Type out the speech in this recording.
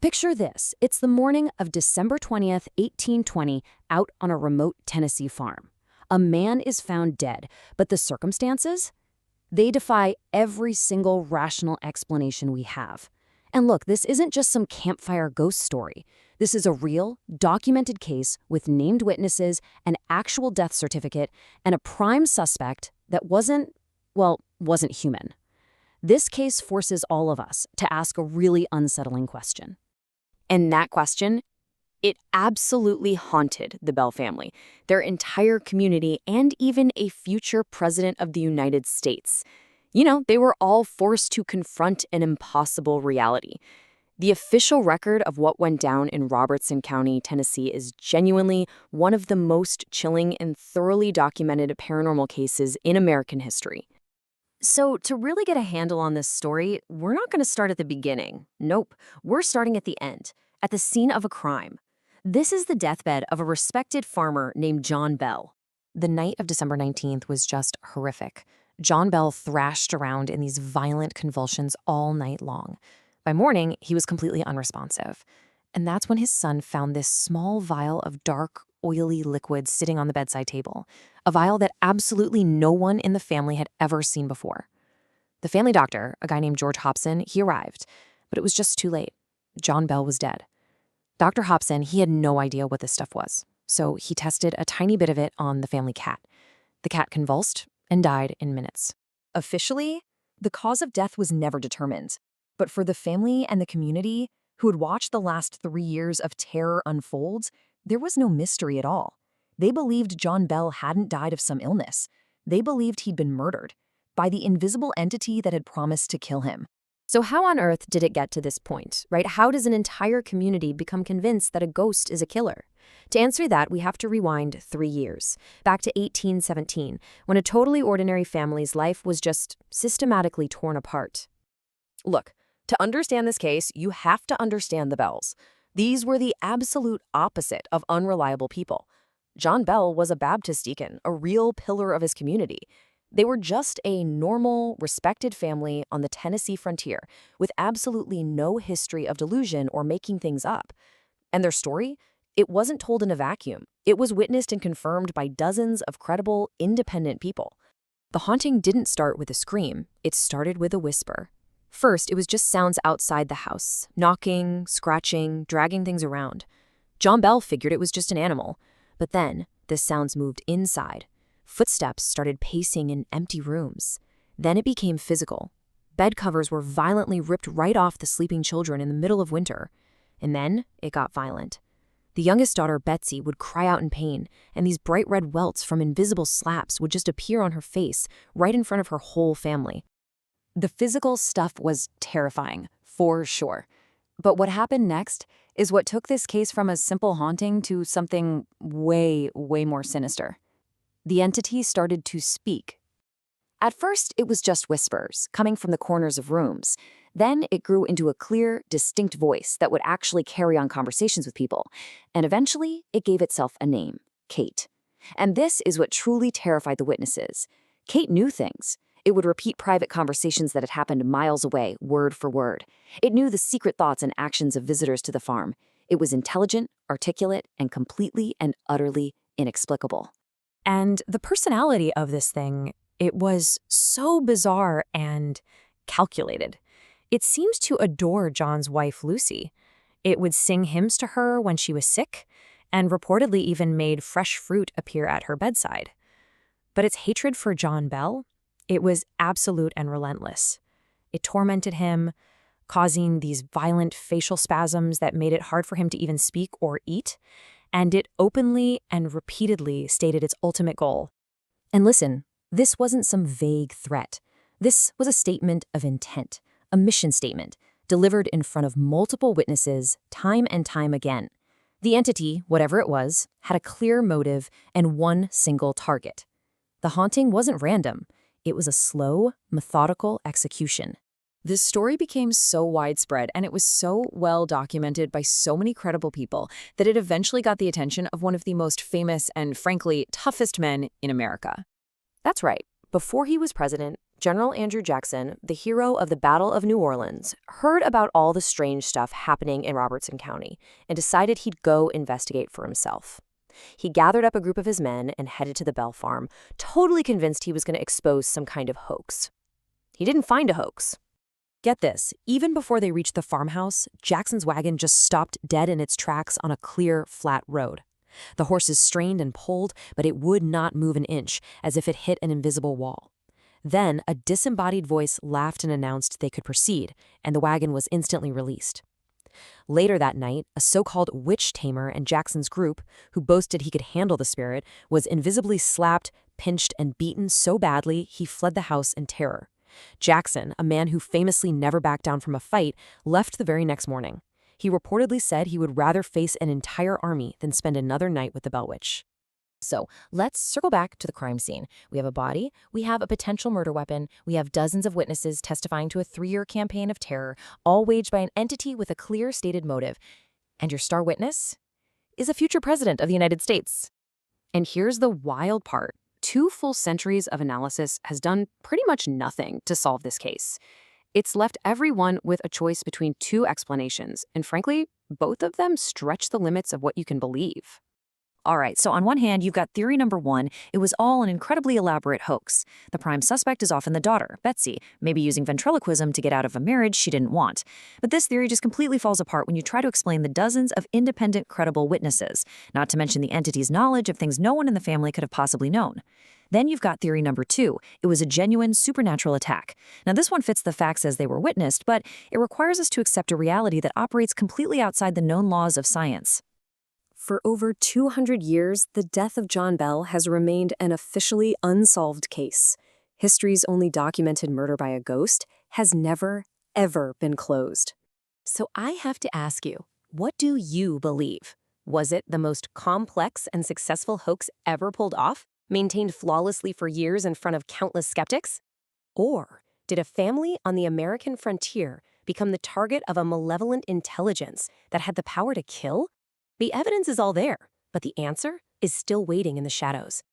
Picture this. It's the morning of December 20th, 1820, out on a remote Tennessee farm. A man is found dead, but the circumstances? They defy every single rational explanation we have. And look, this isn't just some campfire ghost story. This is a real, documented case with named witnesses, an actual death certificate, and a prime suspect that wasn't human. This case forces all of us to ask a really unsettling question. And that question, it absolutely haunted the Bell family, their entire community, and even a future president of the United States. They were all forced to confront an impossible reality. The official record of what went down in Robertson County, Tennessee, is genuinely one of the most chilling and thoroughly documented paranormal cases in American history. So, to really get a handle on this story, we're not going to start at the beginning. Nope, we're starting at the end, at the scene of a crime. This is the deathbed of a respected farmer named John Bell. The night of December 19th was just horrific. John Bell thrashed around in these violent convulsions all night long. By morning, he was completely unresponsive. And that's when his son found this small vial of dark, oily liquid sitting on the bedside table, a vial that absolutely no one in the family had ever seen before. The family doctor, a guy named George Hobson, he arrived, but it was just too late. John Bell was dead. Dr. Hobson, he had no idea what this stuff was, so he tested a tiny bit of it on the family cat. The cat convulsed and died in minutes. Officially, the cause of death was never determined, but for the family and the community who had watched the last 3 years of terror unfold, there was no mystery at all. They believed John Bell hadn't died of some illness. They believed he'd been murdered by the invisible entity that had promised to kill him. So how on earth did it get to this point, right? How does an entire community become convinced that a ghost is a killer? To answer that, we have to rewind 3 years, back to 1817, when a totally ordinary family's life was just systematically torn apart. Look, to understand this case, you have to understand the Bells. These were the absolute opposite of unreliable people. John Bell was a Baptist deacon, a real pillar of his community. They were just a normal, respected family on the Tennessee frontier with absolutely no history of delusion or making things up. And their story? It wasn't told in a vacuum. It was witnessed and confirmed by dozens of credible, independent people. The haunting didn't start with a scream. It started with a whisper. First, it was just sounds outside the house, knocking, scratching, dragging things around. John Bell figured it was just an animal. But then, the sounds moved inside. Footsteps started pacing in empty rooms. Then it became physical. Bed covers were violently ripped right off the sleeping children in the middle of winter. And then it got violent. The youngest daughter, Betsy, would cry out in pain, and these bright red welts from invisible slaps would just appear on her face, right in front of her whole family. The physical stuff was terrifying, for sure. But what happened next is what took this case from a simple haunting to something way, way more sinister. The entity started to speak. At first, it was just whispers, coming from the corners of rooms. Then it grew into a clear, distinct voice that would actually carry on conversations with people. And eventually, it gave itself a name, Kate. And this is what truly terrified the witnesses. Kate knew things. It would repeat private conversations that had happened miles away, word for word. It knew the secret thoughts and actions of visitors to the farm. It was intelligent, articulate, and completely and utterly inexplicable. And the personality of this thing, it was so bizarre and calculated. It seems to adore John's wife, Lucy. It would sing hymns to her when she was sick, and reportedly even made fresh fruit appear at her bedside. But its hatred for John Bell, it was absolute and relentless. It tormented him, causing these violent facial spasms that made it hard for him to even speak or eat, and it openly and repeatedly stated its ultimate goal. And listen, this wasn't some vague threat. This was a statement of intent, a mission statement, delivered in front of multiple witnesses time and time again. The entity, whatever it was, had a clear motive and one single target. The haunting wasn't random. It was a slow, methodical execution. This story became so widespread and it was so well documented by so many credible people that it eventually got the attention of one of the most famous and, frankly, toughest men in America. That's right. Before he was president, General Andrew Jackson, the hero of the Battle of New Orleans, heard about all the strange stuff happening in Robertson County and decided he'd go investigate for himself. He gathered up a group of his men and headed to the Bell farm, totally convinced he was going to expose some kind of hoax. He didn't find a hoax. Get this, even before they reached the farmhouse, Jackson's wagon just stopped dead in its tracks on a clear, flat road. The horses strained and pulled, but it would not move an inch, as if it hit an invisible wall. Then, a disembodied voice laughed and announced they could proceed, and the wagon was instantly released. Later that night, a so-called witch tamer in Jackson's group, who boasted he could handle the spirit, was invisibly slapped, pinched, and beaten so badly he fled the house in terror. Jackson, a man who famously never backed down from a fight, left the very next morning. He reportedly said he would rather face an entire army than spend another night with the Bell Witch. So let's circle back to the crime scene. We have a body, we have a potential murder weapon, we have dozens of witnesses testifying to a 3-year campaign of terror, all waged by an entity with a clear stated motive. And your star witness is a future president of the United States. And here's the wild part. 2 full centuries of analysis has done pretty much nothing to solve this case. It's left everyone with a choice between 2 explanations, and frankly, both of them stretch the limits of what you can believe. All right, so on one hand, you've got theory number 1. It was all an incredibly elaborate hoax. The prime suspect is often the daughter, Betsy, maybe using ventriloquism to get out of a marriage she didn't want. But this theory just completely falls apart when you try to explain the dozens of independent, credible witnesses, not to mention the entity's knowledge of things no one in the family could have possibly known. Then you've got theory number 2. It was a genuine supernatural attack. Now, this one fits the facts as they were witnessed, but it requires us to accept a reality that operates completely outside the known laws of science. For over 200 years, the death of John Bell has remained an officially unsolved case. History's only documented murder by a ghost has never, ever been closed. So I have to ask you, what do you believe? Was it the most complex and successful hoax ever pulled off, maintained flawlessly for years in front of countless skeptics? Or did a family on the American frontier become the target of a malevolent intelligence that had the power to kill? The evidence is all there, but the answer is still waiting in the shadows.